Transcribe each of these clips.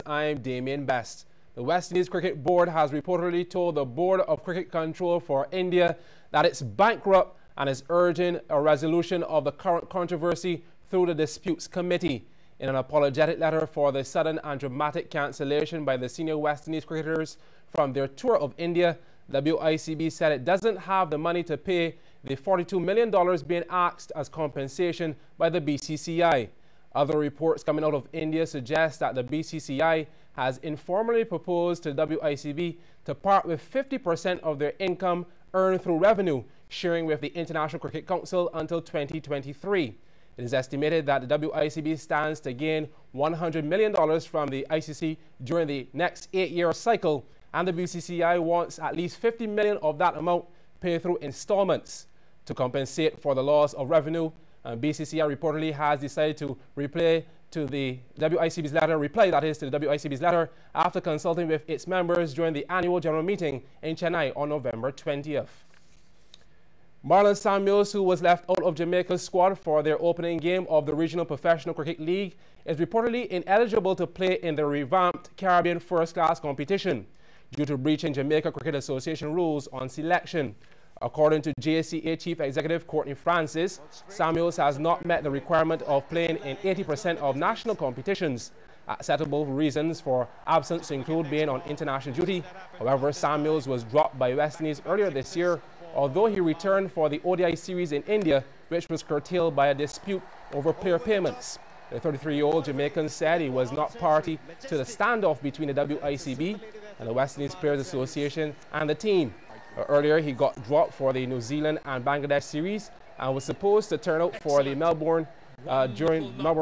I'm Damien Best. The West Indies Cricket Board has reportedly told the Board of Cricket Control for India that it's bankrupt and is urging a resolution of the current controversy through the Disputes Committee. In an apologetic letter for the sudden and dramatic cancellation by the senior West Indies cricketers from their tour of India, WICB said it doesn't have the money to pay the $42 million being asked as compensation by the BCCI. Other reports coming out of India suggest that the BCCI has informally proposed to WICB to part with 50% of their income earned through revenue sharing with the International Cricket Council until 2023. It is estimated that the WICB stands to gain $100 million from the ICC during the next 8-year cycle, and the BCCI wants at least $50 million of that amount paid through installments. To compensate for the loss of revenue, BCCI reportedly has decided to reply to the WICB's letter after consulting with its members during the annual general meeting in Chennai on November 20th. Marlon Samuels, who was left out of Jamaica's squad for their opening game of the Regional Professional Cricket League, is reportedly ineligible to play in the revamped Caribbean First-Class competition due to breaching Jamaica Cricket Association rules on selection. According to JCA Chief Executive Courtney Francis, Samuels has not met the requirement of playing in 80% of national competitions. Acceptable reasons for absence include being on international duty. However, Samuels was dropped by West Indies earlier this year, although he returned for the ODI series in India, which was curtailed by a dispute over player payments. The 33-year-old Jamaican said he was not party to the standoff between the WICB and the West Indies Players Association and the team. Earlier, he got dropped for the New Zealand and Bangladesh series and was supposed to turn out for the Melbourne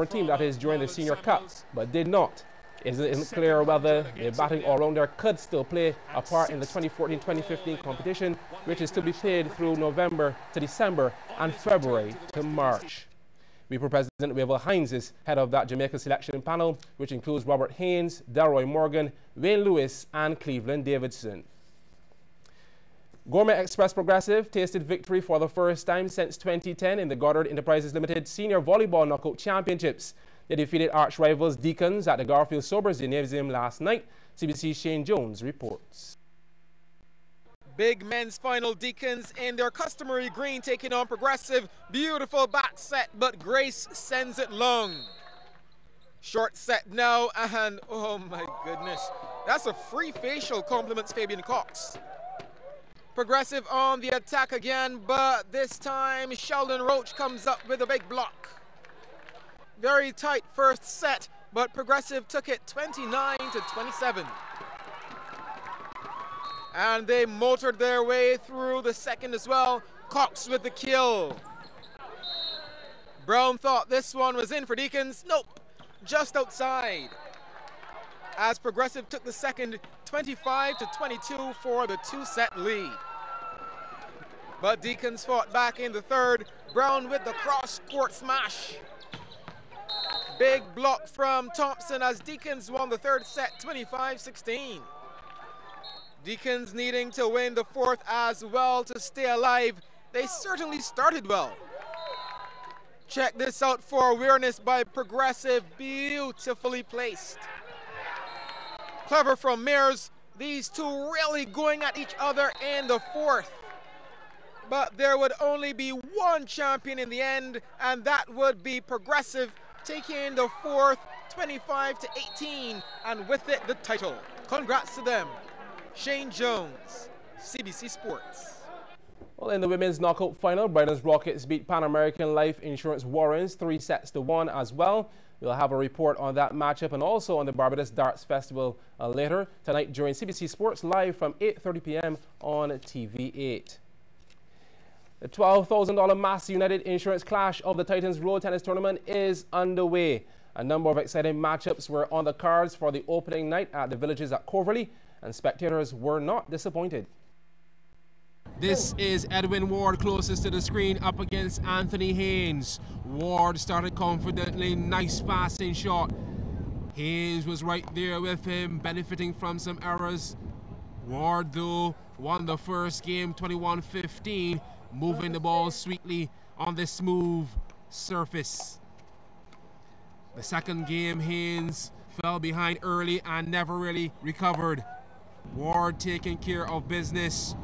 team, that is, during the Senior Cup, but did not. It isn't clear whether the batting all-rounder could still play a part in the 2014-2015 competition, which is to be played through November to December and February to March. WIPO President Wavell Hines is head of that Jamaica selection panel, which includes Robert Haynes, Delroy Morgan, Wayne Lewis, and Cleveland Davidson. Gourmet Express Progressive tasted victory for the first time since 2010 in the Goddard Enterprises Limited Senior Volleyball Knockout Championships. They defeated arch rivals Deacons at the Garfield Sobers Gymnasium last night. CBC's Shane Jones reports. Big men's final, Deacons in their customary green taking on Progressive. Beautiful back set, but Grace sends it long. Short set now, and oh my goodness, that's a free facial, compliments Fabian Cox. Progressive on the attack again, but this time Sheldon Roach comes up with a big block. Very tight first set, but Progressive took it 29-27. And they motored their way through the second as well. Cox with the kill. Brown thought this one was in for Deacons. Nope, just outside. As Progressive took the second 25-22 for the two-set lead. But Deacons fought back in the third. Brown with the cross-court smash. Big block from Thompson as Deacons won the third set 25-16. Deacons needing to win the fourth as well to stay alive. They certainly started well. Check this out for awareness by Progressive, beautifully placed. Clever from Mears, these two really going at each other in the fourth. But there would only be one champion in the end, and that would be Progressive, taking the fourth 25-18, and with it the title. Congrats to them. Shane Jones, CBC Sports. Well, in the women's knockout final, Brighton's Rockets beat Pan American Life Insurance Warrens 3-1 as well. We'll have a report on that matchup and also on the Barbados Darts Festival later tonight during CBC Sports Live from 8:30 p.m. on TV8. The $12,000 Mass United Insurance Clash of the Titans Road Tennis Tournament is underway. A number of exciting matchups were on the cards for the opening night at the Villages at Coverley, and spectators were not disappointed. This is Edwin Ward closest to the screen up against Anthony Haynes. Ward started confidently, nice passing shot. Haynes was right there with him, benefiting from some errors. Ward, though, won the first game 21-15, moving the ball sweetly on the smooth surface. The second game, Haynes fell behind early and never really recovered. Ward taking care of business.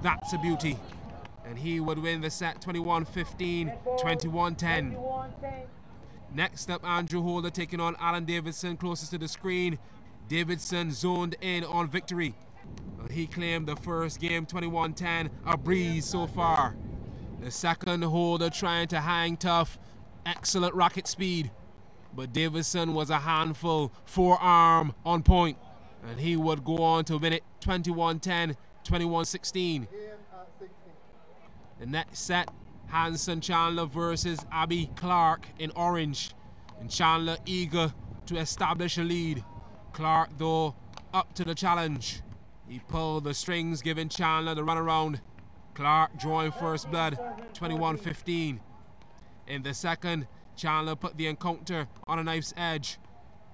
That's a beauty. And he would win the set 21-15, 21-10. Next up, Andrew Holder taking on Alan Davidson closest to the screen. Davidson zoned in on victory. He claimed the first game 21-10, a breeze so far. The second, Holder trying to hang tough, excellent racket speed. But Davidson was a handful, forearm on point. And he would go on to win it 21-10, 21-16. The next set, Hanson Chandler versus Abby Clark in orange. And Chandler eager to establish a lead. Clark, though, up to the challenge. He pulled the strings, giving Chandler the runaround. Clark drawing first blood, 21-15. In the second, Chandler put the encounter on a knife's edge.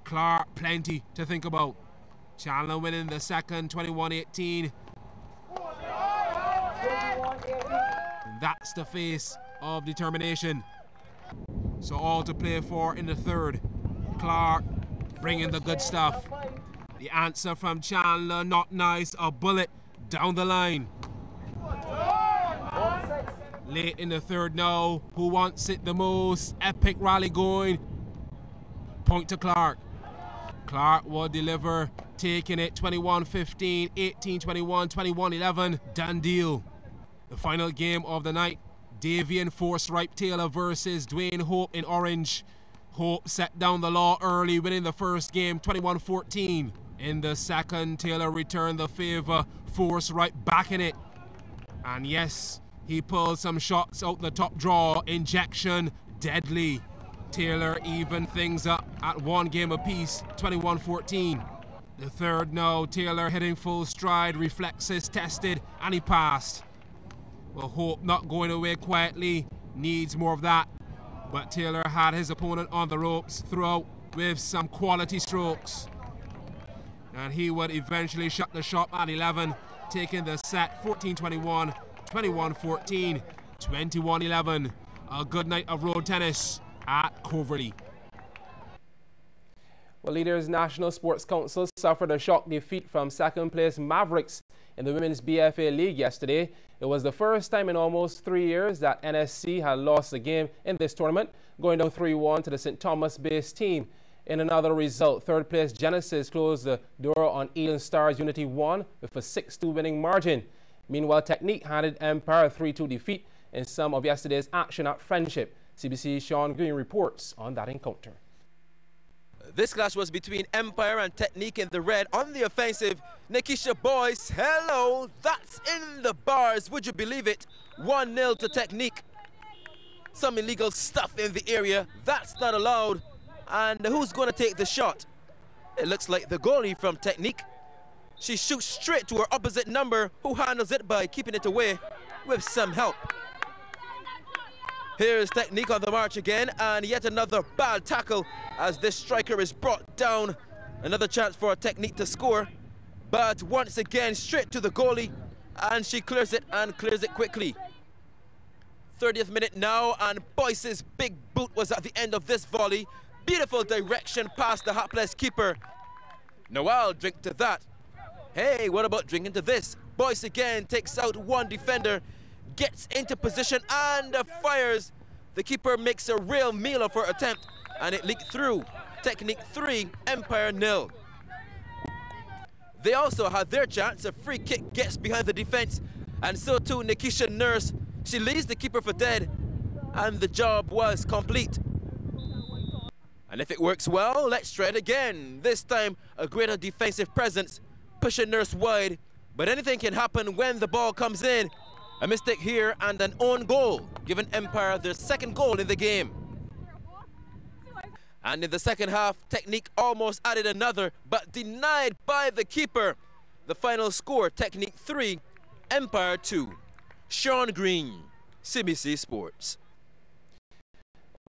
Clark plenty to think about. Chandler winning the second, 21-18. And that's the face of determination. So all to play for in the third. Clark bringing the good stuff. The answer from Chandler, not nice, a bullet down the line. Late in the third now, who wants it the most? Epic rally going. Point to Clark. Clark will deliver, taking it 21-15, 18-21, 21-11, done deal. The final game of the night, Davian Force-Ripe Taylor versus Dwayne Hope in orange. Hope set down the law early, winning the first game 21-14. In the second, Taylor returned the favor, Force-Ripe back in it. And yes, he pulled some shots out the top draw, injection, deadly. Taylor evened things up at one game apiece, 21-14. The third now, Taylor hitting full stride, reflexes tested, and he passed. Well, Hope not going away quietly, needs more of that. But Taylor had his opponent on the ropes throughout with some quality strokes. And he would eventually shut the shop at 11, taking the set 14-21, 21-14, 21-11. A good night of road tennis at Coverley. Well, Leaders National Sports Council suffered a shock defeat from second place Mavericks in the Women's BFA League yesterday. It was the first time in almost 3 years that NSC had lost a game in this tournament, going down 3-1 to the St. Thomas-based team. In another result, third place Genesis closed the door on Eden Stars Unity 1 with a 6-2 winning margin. Meanwhile, Technique handed Empire a 3-2 defeat in some of yesterday's action at Friendship. CBC's Sean Green reports on that encounter. This clash was between Empire and Technique in the red. On the offensive, Nikisha Boyce, hello, that's in the bars, would you believe it? 1-0 to Technique. Some illegal stuff in the area, that's not allowed. And who's going to take the shot? It looks like the goalie from Technique. She shoots straight to her opposite number, who handles it by keeping it away with some help. Here's Technique on the march again, and yet another bad tackle as this striker is brought down. Another chance for Technique to score, but once again straight to the goalie, and she clears it and clears it quickly. 30th minute now, and Boyce's big boot was at the end of this volley. Beautiful direction past the hapless keeper. No, I'll drink to that. Hey, what about drinking to this? Boyce again takes out one defender, gets into position and fires. The keeper makes a real meal of her attempt, and it leaked through. Technique 3, Empire 0. They also had their chance. A free kick gets behind the defense, and so too Nikisha Nurse. She leaves the keeper for dead, and the job was complete. And if it works well, let's try it again. This time, a greater defensive presence, pushing Nurse wide, but anything can happen when the ball comes in. A mistake here and an own goal, giving Empire their second goal in the game. And in the second half, Technique almost added another, but denied by the keeper. The final score, Technique 3, Empire 2. Sean Green, CBC Sports.